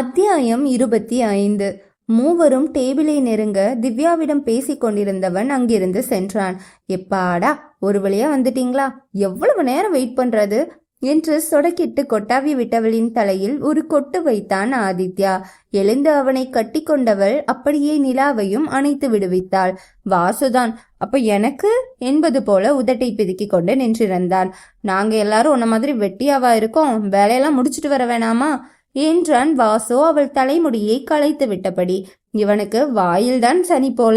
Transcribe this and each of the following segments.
அத்தியாயம் 25. மூவரும் டேபிளை நெருங்க திவ்யாவிடம் பேசிக் கொண்டிருந்தவன் அங்கிருந்து சென்றான். எப்பாடா, ஒரு வழியா வந்துட்டீங்களா? எவ்வளவு நேரம் வெயிட் பண்றது என்று சொடக்கிட்டு கொட்டாவி விட்டவளின் தலையில் ஒரு கொட்டு வைத்தான் ஆதித்யா. எழுந்து அவனை கட்டி கொண்டவள் அப்படியே நிலாவையும் அணைத்து விடுவித்தாள். வாசுதான் அப்ப எனக்கு என்பது போல உதட்டை பிதுக்கி கொண்டு நின்றிருந்தான். நாங்க எல்லாரும் உன்ன மாதிரி வெட்டியாவா இருக்கோம்? வேலையெல்லாம் முடிச்சுட்டு வர வேணாமா என்றான் வாசு அவள் தலைமுடியை களைத்து விட்டபடி. இவனுக்கு வாயில்தான் சனி போல.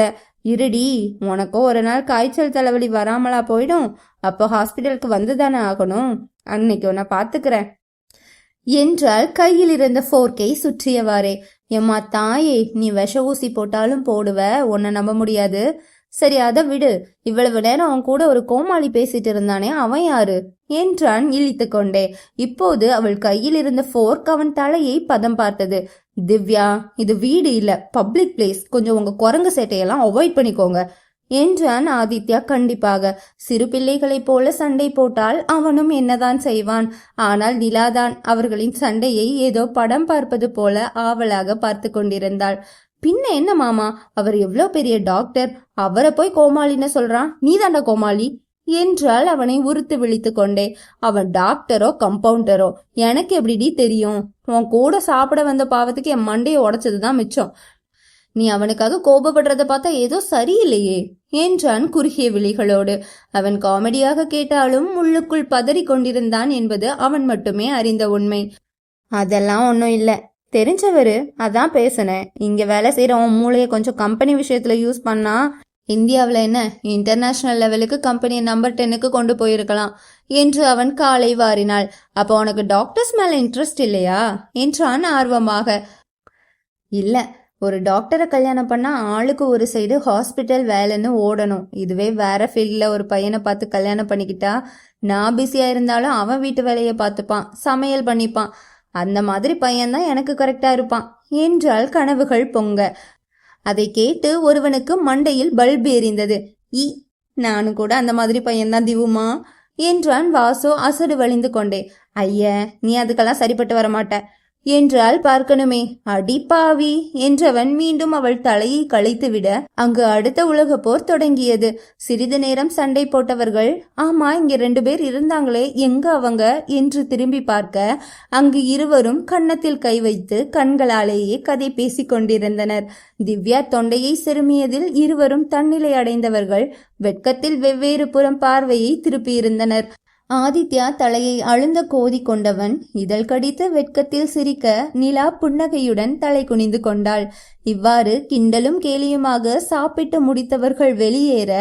இருடி, உனக்கும் ஒரு நாள் காய்ச்சல் தலைவலி வராமலா போயிடும். அப்போ ஹாஸ்பிட்டலுக்கு வந்துதானே ஆகணும். அன்னைக்கு உன்னை பாத்துக்கிறேன் என்றால் கையில் இருந்த ஃபோர்க்கை சுற்றியவாறே. எம்மா தாயே, நீ விஷ ஊசி போட்டாலும் போடுவ, உன்னை நம்ப முடியாது. சரி, அதை விடு. இவ்வளவு நேரம் அவன் கூட ஒரு கோமாளி பேசிட்டு இருந்தானே, அவன் யாரு என்றான் இழித்து கொண்டே. இப்போது அவள் கையில் இருந்த ஃபோர்க் அவன் தலையை பதம் பார்த்தது. திவ்யா, இது வீடு இல்ல, பப்ளிக் பிளேஸ். கொஞ்சம் உங்க குரங்கு சேட்டையெல்லாம் அவாய்ட் பண்ணிக்கோங்க என்றான் ஆதித்யா கண்டிப்பாக. சிறு பிள்ளைகளைப் போல சண்டை போட்டால் அவனும் என்னதான் செய்வான். ஆனால் நிலாதான் அவர்களின் சண்டையை ஏதோ படம் பார்ப்பது போல ஆவலாக பார்த்து கொண்டிருந்தாள். பின்ன என்ன மாமா, அவர் எவ்வளோ பெரிய டாக்டர், அவரை போய் கோமாளின்னு சொல்றான், நீ தாண்டா கோமாளி என்றால் அவனை உறுத்து விழித்து கொண்டே. அவன் டாக்டரோ கம்பவுண்டரோ எனக்கு எப்படிடி தெரியும்? உன் கூட சாப்பிட வந்த பாவத்துக்கு என் மண்டையை உடைச்சதுதான் மிச்சம். நீ அவனுக்காக கோபப்படுறத பார்த்தா ஏதோ சரியில்லையே என்றான் குறுகிய விழிகளோடு. அவன் காமெடியாக கேட்டாலும் உள்ளுக்குள் பதறி கொண்டிருந்தான் என்பது அவன் மட்டுமே அறிந்த உண்மை. அதெல்லாம் ஒன்றும் இல்லை, தெரிஞ்சவரு, அதான் பேசினேன். இங்க வேலை செய்யறவன் மூளையை கொஞ்சம் கம்பெனி விஷயத்துல யூஸ் பண்ணா இந்தியாவில் என்ன, இன்டர்நேஷனல் லெவலுக்கு கம்பெனியை நம்பர் 10க்கு கொண்டு போயிருக்கலாம் என்று அவன் காலை வாரினாள். அப்போ உனக்கு டாக்டர்ஸ் மேல இன்ட்ரெஸ்ட் இல்லையா என்றான் ஆர்வமாக. இல்ல, ஒரு டாக்டரை கல்யாணம் பண்ணா ஆளுக்கு ஒரு சைடு ஹாஸ்பிட்டல் வேலைன்னு ஓடணும். இதுவே வேற ஃபீல்ட்ல ஒரு பையனை பார்த்து கல்யாணம் பண்ணிக்கிட்டா, நான் பிஸியா இருந்தாலும் அவன் வீட்டு வேலையை பார்த்துப்பான், சமையல் பண்ணிப்பான். அந்த மாதிரி பையன்தான் எனக்கு கரெக்டா இருப்பான் என்றால் கனவுகள் பொங்க. அதை கேட்டு ஒருவனுக்கு மண்டையில் பல்பு எரிந்தது. நானும் கூட அந்த மாதிரி பையன்தான் திவுமா என்றான் வாசு அசடு வழிந்து கொண்டே. ஐய, நீ அதுக்கெல்லாம் சரிப்பட்டு வரமாட்ட என்றால் பார்க்கணுமே. அடிப்பாவி என்றவன் மீண்டும் அவள் தலையை களைத்துவிட அங்கு அடுத்த உலக போர் தொடங்கியது. சிறிது நேரம் சண்டை போட்டவர்கள், ஆமா இங்க 2 பேர் இருந்தாங்களே, எங்க அவங்க என்று திரும்பி பார்க்க அங்கு இருவரும் கன்னத்தில் கை வைத்து கண்களாலேயே கதை பேசிக் கொண்டிருந்தனர். திவ்யா தொண்டையை செருமியதில் இருவரும் தன்னிலை அடைந்தவர்கள் வெட்கத்தில் வெவ்வேறு புறம் பார்வையை திருப்பியிருந்தனர். ஆதித்யா தலையை அழுந்த கோதி கொண்டவன் இதழ் கடித்து வெட்கத்தில் சிரிக்க நிலா புன்னகையுடன் தலை குனிந்து கொண்டாள். இவ்வாறு கிண்டலும் கேலியுமாக சாப்பிட்டு முடித்தவர்கள் வெளியேற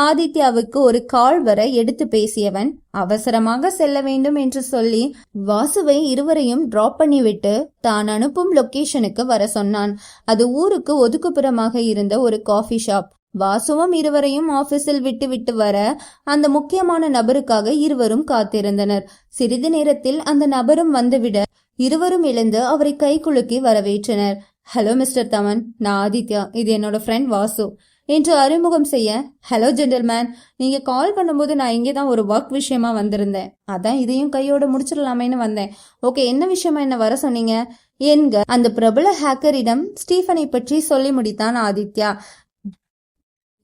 ஆதித்யாவுக்கு ஒரு கால் வர எடுத்து பேசியவன் அவசரமாக செல்ல வேண்டும் என்று சொல்லி வாசுவை இருவரையும் டிராப் பண்ணிவிட்டு தான் அனுப்பும் லொகேஷனுக்கு வர சொன்னான். அது ஊருக்கு ஒதுக்குப்புறமாக இருந்த ஒரு காஃபி ஷாப். வாசுவும் இருவரையும் ஆபீஸில் விட்டு வர அந்த முக்கியமான நபருக்காக இருவரும் காத்திருந்தனர். சிறிது நேரத்தில் அந்த நபரும் வந்துவிட இருவரும் எழுந்து அவரை கை குலுக்கி வரவேற்றனர். ஹலோ மிஸ்டர் தமன், நான் ஆதித்யா, இது என்னோட ஃப்ரெண்ட் வாசு என்று அறிமுகம் செய்ய, ஹலோ ஜென்டில்மேன், நீங்க கால் பண்ணும்போது நான் இங்கேதான் ஒரு ஒர்க் விஷயமா வந்திருந்தேன், அதான் இதையும் கையோட முடிச்சிடலாமேன்னு வந்தேன். ஓகே, என்ன விஷயமா என்ன வர சொன்னீங்க என்க அந்த பிரபல ஹேக்கரிடம் ஸ்டீஃபனை பற்றி சொல்லி முடித்தான் ஆதித்யா.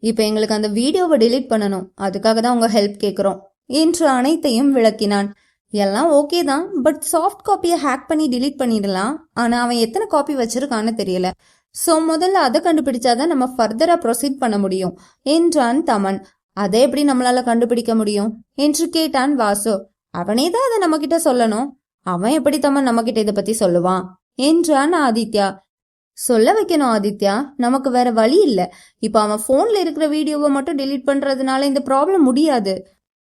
இப்ப எங்களுக்கு அந்த வீடியோவை டிலீட் பண்ணணும், அதுக்காக தான் உங்க ஹெல்ப் கேட்குறோம் என்று அனைத்தையும் விளக்கினான். எல்லாம் ஓகே தான், பட் சாஃப்ட் காப்பியை ஹேக் பண்ணி டிலீட் பண்ணிடலாம். ஆனா அவன் எத்தனை காப்பி வச்சிருக்கான்னு தெரியல. சோ முதல்ல அதை கண்டுபிடிச்சாதான் நம்ம ஃபர்தரா ப்ரொசீட் பண்ண முடியும் என்றான் தமன். அதை எப்படி நம்மளால கண்டுபிடிக்க முடியும் என்று கேட்டான் வாசு. அவனே தான் அதை நம்ம கிட்ட சொல்லணும். அவன் எப்படி தமன் நம்ம கிட்ட இதை பத்தி சொல்லுவான் என்றான் ஆதித்யா. சொல்ல வைக்கணும் ஆதித்யா, நமக்கு வேற வழி இல்ல. இப்ப அவன் போன்ல இருக்கிற வீடியோவை மட்டும் டெலீட் பண்றதுனால இந்த ப்ராப்ளம் முடியாது.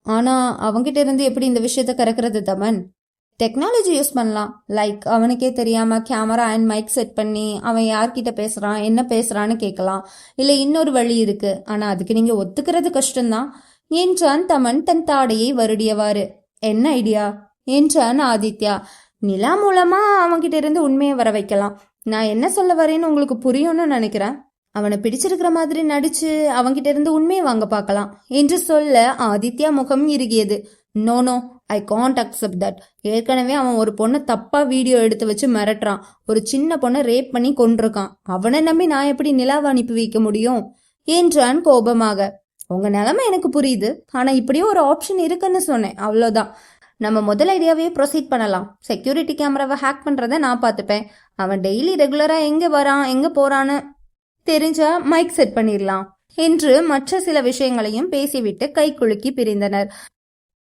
ஆனா அவன்கிட்ட இருந்து எப்படி இந்த விஷயத்த கறக்கிறது தமன்? டெக்னாலஜி யூஸ் பண்ணலாம். லைக் அவனுக்கே தெரியாம கேமரா அண்ட் மைக் செட் பண்ணி அவன் யார்கிட்ட பேசுறான் என்ன பேசுறான்னு கேட்கலாம். இல்ல இன்னொரு வழி இருக்கு, ஆனா அதுக்கு நீங்க ஒத்துக்கிறது கஷ்டம்தான் என்றான் தமன் தன் தாடையை வருடியவாறு. என்ன ஐடியா என்றான் ஆதித்யா. நிலா மூலமா அவன்கிட்ட இருந்து உண்மையை வர வைக்கலாம். நான் என்ன சொல்ல வரேன்னு உங்களுக்கு புரியும்னு நினைக்கிறேன். அவனை பிடிச்சிருக்கிற மாதிரி நடிச்சு அவன்கிட்ட இருந்து உண்மையை வாங்க பார்க்கலாம் என்று சொல்ல ஆதித்யா முகம் இறுகியது. No no, I can't accept that. ஏற்கனவே அவன் ஒரு பொண்ணை தப்பா வீடியோ எடுத்து வச்சு மிரட்டுறான். ஒரு சின்ன பொண்ணை ரேப் பண்ணி கொண்டிருக்கான். அவனை நம்பி நான் எப்படி நிலாவை அனுப்பி வைக்க முடியும் என்றான் கோபமாக. உங்க நிலைமை எனக்கு புரியுது, ஆனா இப்படியே ஒரு ஆப்ஷன் இருக்குன்னு சொன்னேன், அவ்வளோதான். நம்ம முதல் ஐடியாவே ப்ரொசீட் பண்ணலாம். செக்யூரிட்டி கேமராவை ஹேக் பண்றத நான் பார்த்துப்பேன். அவன் டெய்லி ரெகுலரா எங்க வரான் எங்க போறான்னு தெரிஞ்சா மைக் செட் பண்ணிடலாம் என்று மற்ற சில விஷயங்களையும் பேசிவிட்டு கை குலுக்கி பிரிந்தனர்.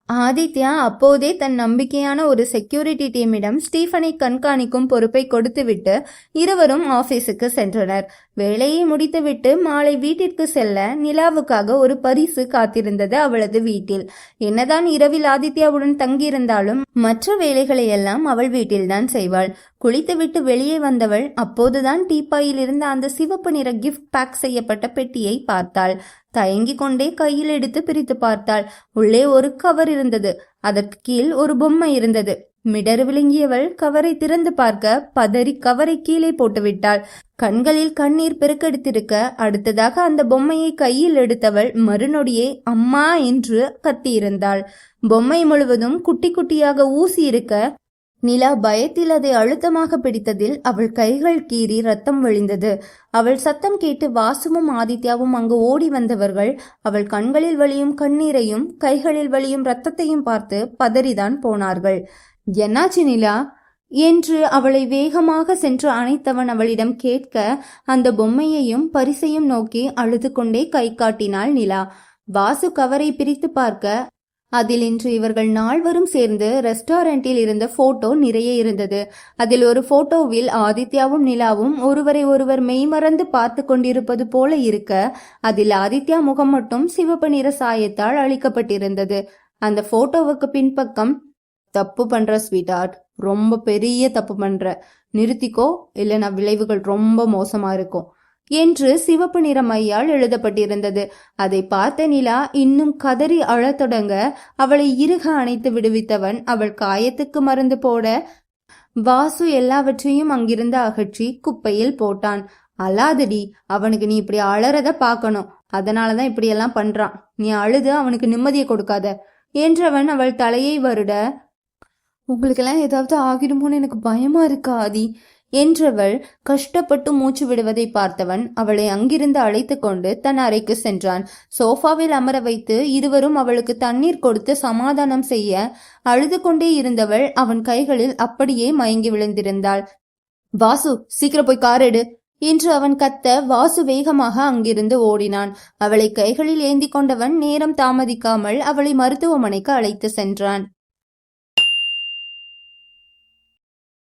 ஆதித்யா அப்போதே தன் நம்பிக்கையான ஒரு செக்யூரிட்டி டீமிடம் ஸ்டீஃபனை கண்காணிக்கும் பொறுப்பை கொடுத்துவிட்டு இருவரும் ஆபீஸுக்கு சென்றனர். வேலையை முடித்துவிட்டு மாலை வீட்டிற்கு செல்ல நிலாவுக்காக ஒரு பரிசு காத்திருந்தது அவளது வீட்டில். என்னதான் இரவில் ஆதித்யாவுடன் தங்கியிருந்தாலும் மற்ற வேலைகளை எல்லாம் அவள் வீட்டில்தான் செய்வாள். குளித்துவிட்டு வெளியே வந்தவள் அப்போதுதான் டீப்பாயில் இருந்த அந்த சிவப்பு நிற கிஃப்ட் பேக் செய்யப்பட்ட பெட்டியை பார்த்தாள். தயங்கிக் கொண்டே கையில் எடுத்து பிரித்து பார்த்தாள். உள்ளே ஒரு கவர் இருந்தது. அதற்கு கீழ் ஒரு பொம்மை இருந்தது. மிடறு விழுங்கியவள் கவரை திறந்து பார்க்க பதறி கவரை கீழே போட்டுவிட்டாள். கண்களில் கண்ணீர் பெருக்கெடுத்திருக்க அடுத்ததாக அந்த பொம்மையை கையில் எடுத்தவள் மறுநொடியே அம்மா என்று கத்தியிருந்தாள். பொம்மை முழுவதும் குட்டி குட்டியாக ஊசி இருக்க நிலா பயத்தில் அதை அழுத்தமாக பிடித்ததில் அவள் கைகள் கீறி ரத்தம் வழிந்தது. அவள் சத்தம் கேட்டு வாசுவும் ஆதித்யாவும் அங்கு ஓடி வந்தவர்கள் அவள் கண்களில் வழியும் கண்ணீரையும் கைகளில் வழியும் ரத்தத்தையும் பார்த்து பதறிதான் போனார்கள். என்னாச்சு நிலா என்று அவளை வேகமாக சென்று அணைத்தவன் அவளிடம் கேட்க அந்த பொம்மையையும் பரிசையும் நோக்கி அழுது கொண்டே கை காட்டினாள் நிலா. வாசு கவரை பிரித்து பார்க்க அதில் இன்று இவர்கள் நால்வரும் சேர்ந்து ரெஸ்டாரண்டில் இருந்த போட்டோ நிறைய இருந்தது. அதில் ஒரு போட்டோவில் ஆதித்யாவும் நிலாவும் ஒருவரை ஒருவர் மெய்மறந்து பார்த்து கொண்டிருப்பது போல இருக்க அதில் ஆதித்யா முகம் மட்டும் சிவப்பு நிற சாயத்தால் அளிக்கப்பட்டிருந்தது. அந்த போட்டோவுக்கு பின்பக்கம், தப்பு பண்ற ஸ்வீட்டார்ட், ரொம்ப பெரிய தப்பு பண்ற, நிறுத்திக்கோ இல்லைனா விளைவுகள் ரொம்ப மோசமா இருக்கும் என்று சிவப்பு நிற மையால் எழுதப்பட்டிருந்தது. அதை பார்த்த நிலா இன்னும் கதறி அழத் தொடங்க அவளை இறுக அணைத்து விடுவித்தவன் அவள் காயத்துக்கு மருந்து போட வாசு எல்லாவற்றையும் அங்கிருந்து அகற்றி குப்பையில் போட்டான். அழாதடி, அவனுக்கு நீ இப்படி அழறத பார்க்கணும், அதனாலதான் இப்படியெல்லாம் பண்றான். நீ அழுது அவனுக்கு நிம்மதியை கொடுக்காத என்றவன் அவள் தலையை வருட, உங்களுக்கெல்லாம் ஏதாவது ஆகிடுமோன்னு எனக்கு பயமா இருக்கா ஆதி என்றவள் கஷ்டப்பட்டு மூச்சு விடுவதை பார்த்தவன் அவளை அங்கிருந்து அழைத்து கொண்டு தன் அறைக்கு சென்றான். சோஃபாவில் அமர வைத்து இருவரும் அவளுக்கு தண்ணீர் கொடுத்து சமாதானம் செய்ய அழுது கொண்டே இருந்தவள் அவன் கைகளில் அப்படியே மயங்கி விழுந்திருந்தாள். வாசு, சீக்கிரம் போய் கார் எடு என்று அவன் கத்த வாசு வேகமாக அங்கிருந்து ஓடினான். அவளை கைகளில் ஏந்தி கொண்டவன் நேரம் தாமதிக்காமல் அவளை மருத்துவமனைக்கு அழைத்து சென்றான்.